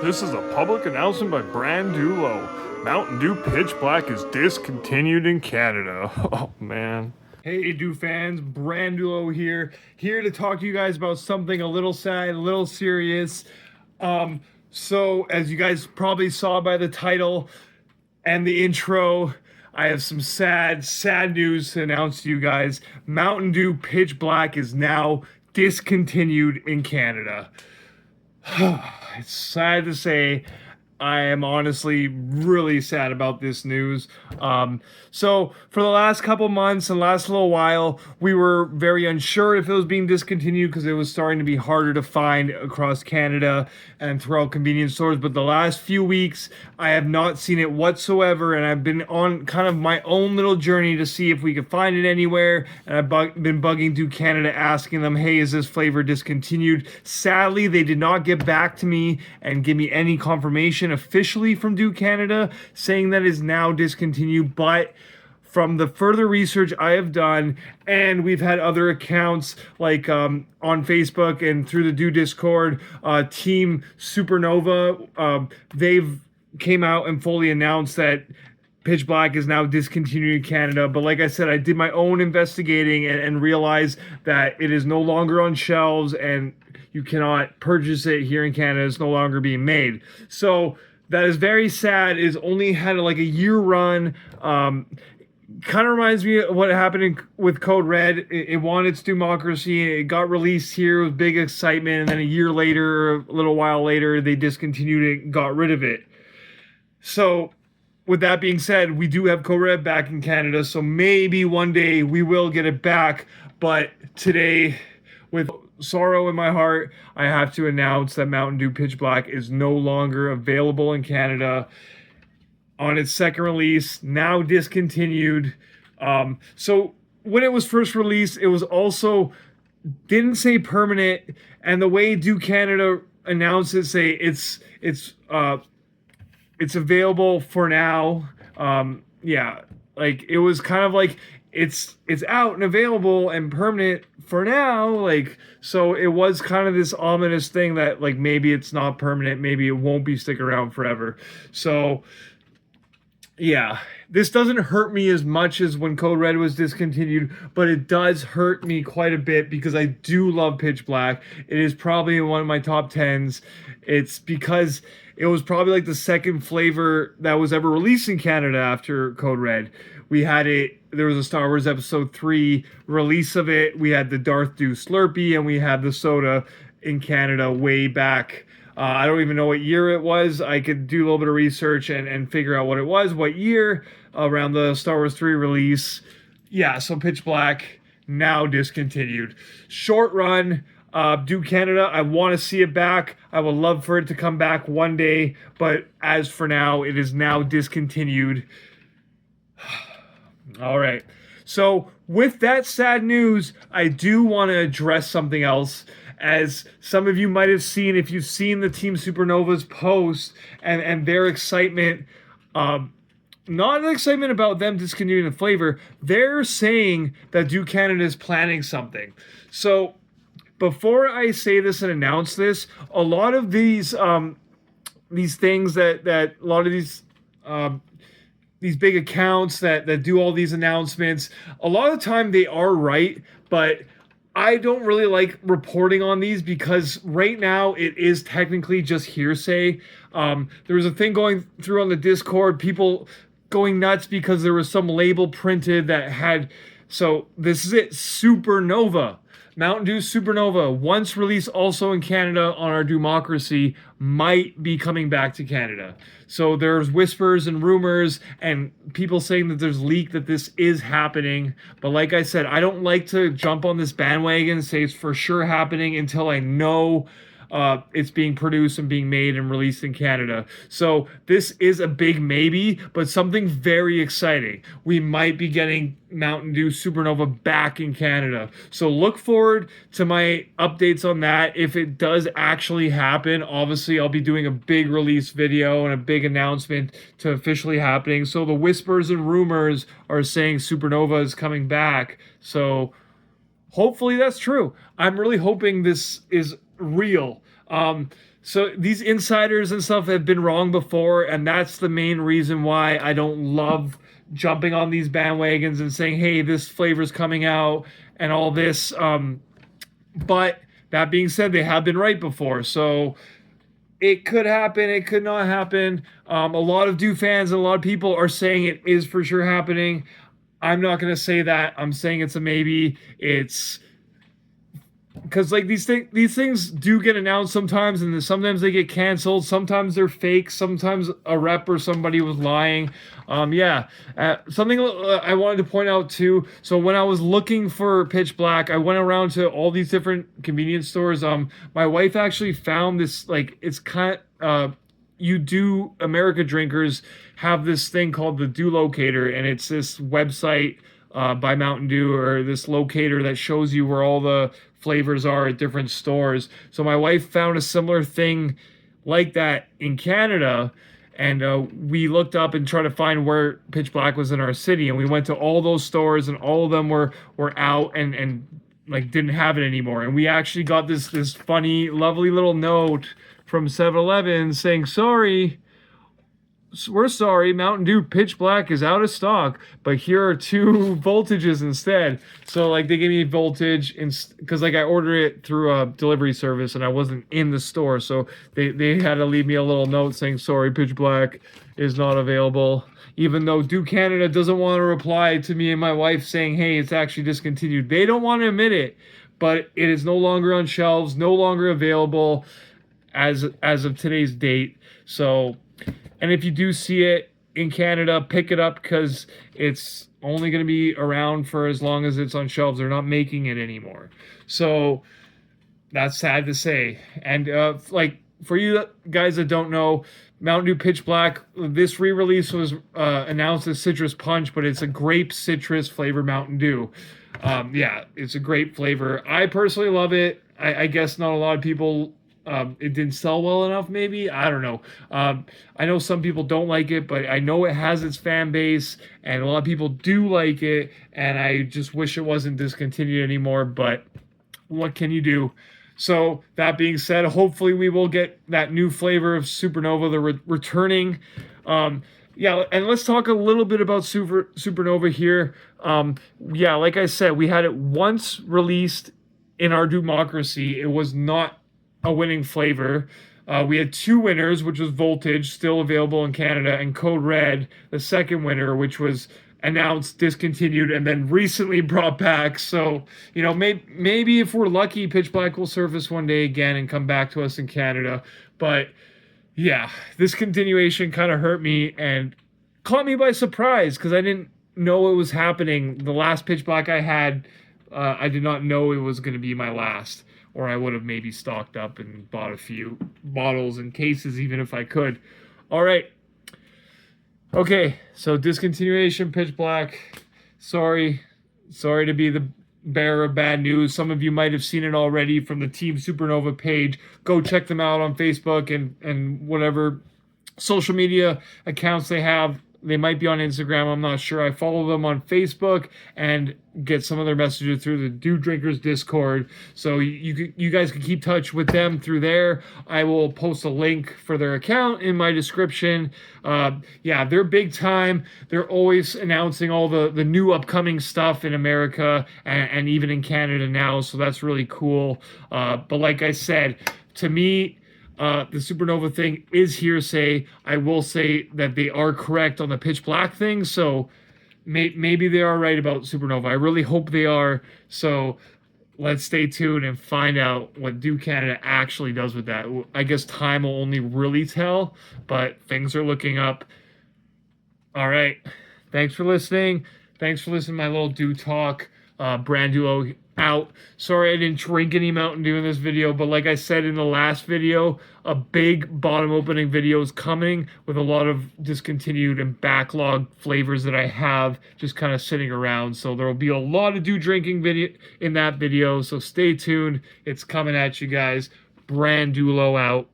This is a public announcement by BranDewleau. MtnDew Pitch Black is discontinued in Canada. Oh, man. Hey, Dew fans, BranDewleau here to talk to you guys about something a little sad, a little serious. So, as you guys probably saw by the title and the intro, I have some sad news to announce to you guys. MtnDew Pitch Black is now discontinued in Canada. It's sad to say. I am honestly really sad about this news. So for the last couple months and last little while, we were very unsure if it was being discontinued because it was starting to be harder to find across Canada and throughout convenience stores. But the last few weeks, I have not seen it whatsoever, and I've been on kind of my own little journey to see if we could find it anywhere. And I've been bugging through Canada, asking them, "Hey, is this flavor discontinued?" Sadly, they did not get back to me and give me any confirmation officially from Dew Canada saying that is now discontinued. But from the further research I have done, and we've had other accounts like on Facebook and through the Dew Discord, Team Supernova, they've came out and fully announced that Pitch Black is now discontinued in Canada. But like I said, I did my own investigating and realized that it is no longer on shelves and you cannot purchase it here in Canada. It's no longer being made. So that is very sad. It's only had like a year run. Kind of reminds me of what happened with Code Red. It won its democracy. It got released here with big excitement. And then a year later, a little while later, they discontinued it and got rid of it. So with that being said, we do have Code Red back in Canada. So maybe one day we will get it back. But today, with sorrow in my heart, I have to announce that MtnDew Pitch Black is no longer available in Canada on its second release, now discontinued. So when it was first released, it was also didn't say permanent, and the way Dew Canada announced it, say it's available for now. Yeah, like it was kind of like it's out and available and permanent for now, like, so it was kind of this ominous thing that like maybe it's not permanent, maybe it won't be sticking around forever. So yeah, this doesn't hurt me as much as when Code Red was discontinued, but it does hurt me quite a bit because I do love Pitch Black. It is probably one of my top 10s. It's because it was probably like the second flavor that was ever released in Canada after Code Red. We had it, there was a Star Wars Episode 3 release of it. We had the Darth Dew Slurpee, and we had the soda in Canada way back. I don't even know what year it was. I could do a little bit of research and figure out what it was, what year, around the Star Wars 3 release. Yeah, so Pitch Black, now discontinued. Short run, Dew Canada, I want to see it back. I would love for it to come back one day, but as for now, it is now discontinued. All right. So with that sad news, I do want to address something else. As some of you might have seen, if you've seen the Team Supernova's post and their excitement, not an excitement about them discontinuing the flavor, they're saying that Dew Canada is planning something. So before I say this and announce this, a lot of these things that a lot of these big accounts that do all these announcements, a lot of the time they are right, but I don't really like reporting on these because right now it is technically just hearsay. There was a thing going through on the Discord, people going nuts because there was some label printed that had, so this is it, Supernova. MtnDew Supernova, once released also in Canada on our democracy, might be coming back to Canada. So there's whispers and rumors and people saying that there's leak that this is happening. But like I said, I don't like to jump on this bandwagon and say it's for sure happening until I know it's being produced and being made and released in Canada. So this is a big maybe, but something very exciting. We might be getting MtnDew Supernova back in Canada. So look forward to my updates on that. If it does actually happen, obviously I'll be doing a big release video and a big announcement to officially happening. So the whispers and rumors are saying Supernova is coming back. So hopefully that's true. I'm really hoping this is real. So these insiders and stuff have been wrong before, and that's the main reason why I don't love jumping on these bandwagons and saying, "Hey, this flavor's coming out," and all this. But that being said, they have been right before, so it could happen. It could not happen. A lot of Dew fans and a lot of people are saying it is for sure happening. I'm not going to say that. I'm saying it's a maybe. It's because like these things do get announced sometimes, and then sometimes they get canceled. Sometimes they're fake. Sometimes a rep or somebody was lying. Something I wanted to point out too. So when I was looking for Pitch Black, I went around to all these different convenience stores. My wife actually found this, like, it's kind of you do America drinkers have this thing called the Dew Locator, and it's this website by Mountain Dew, or this locator that shows you where all the flavors are at different stores. So my wife found a similar thing like that in Canada, and we looked up and tried to find where Pitch Black was in our city, and we went to all those stores, and all of them were out and like didn't have it anymore. And we actually got this funny, lovely little note from 7-Eleven saying, we're sorry, Mountain Dew Pitch Black is out of stock, but here are 2 voltages instead. So like they gave me voltage because like I ordered it through a delivery service and I wasn't in the store, so they had to leave me a little note saying, sorry, Pitch Black is not available. Even though Dew Canada doesn't want to reply to me and my wife saying, hey, it's actually discontinued. They don't want to admit it, but it is no longer on shelves, no longer available as of today's date. So, and if you do see it in Canada, pick it up, because it's only going to be around for as long as it's on shelves. They're not making it anymore. So that's sad to say. And like for you guys that don't know, Mountain Dew Pitch Black, this re-release was announced as Citrus Punch, but it's a grape citrus flavored Mountain Dew. It's a great flavor. I personally love it. I guess not a lot of people. It didn't sell well enough, maybe. I don't know. I know some people don't like it, but I know it has its fan base, and a lot of people do like it, and I just wish it wasn't discontinued anymore, but what can you do? So, that being said, hopefully we will get that new flavor of Supernova, the returning. And let's talk a little bit about Supernova here. Like I said, we had it once released in our democracy. It was not a winning flavor. We had 2 winners, which was Voltage, still available in Canada, and Code Red, the second winner, which was announced, discontinued, and then recently brought back. So, maybe if we're lucky, Pitch Black will surface one day again and come back to us in Canada. But yeah, this continuation kind of hurt me and caught me by surprise, because I didn't know it was happening. The last Pitch Black I had, I did not know it was going to be my last. Or I would have maybe stocked up and bought a few bottles and cases, even if I could. All right. Okay, so discontinuation, Pitch Black. Sorry to be the bearer of bad news. Some of you might have seen it already from the Team Supernova page. Go check them out on Facebook and whatever social media accounts they have. They might be on Instagram, I'm not sure. I follow them on Facebook and get some of their messages through the Dew Drinkers Discord. So you guys can keep touch with them through there. I will post a link for their account in my description. They're big time. They're always announcing all the new upcoming stuff in America and even in Canada now. So that's really cool. But like I said, to me, the Supernova thing is hearsay. I will say that they are correct on the Pitch Black thing, so maybe they are right about Supernova. I really hope they are. So let's stay tuned and find out what Dew Canada actually does with that. I guess time will only really tell, but things are looking up. All right. Thanks for listening. Thanks for listening to my little Dew talk. BranDewleau out. Sorry I didn't drink any Mountain Dew in this video, but like I said in the last video, a big bottom opening video is coming with a lot of discontinued and backlog flavors that I have just kind of sitting around. So there will be a lot of Dew drinking video in that video, so stay tuned. It's coming at you guys. BranDewleau out.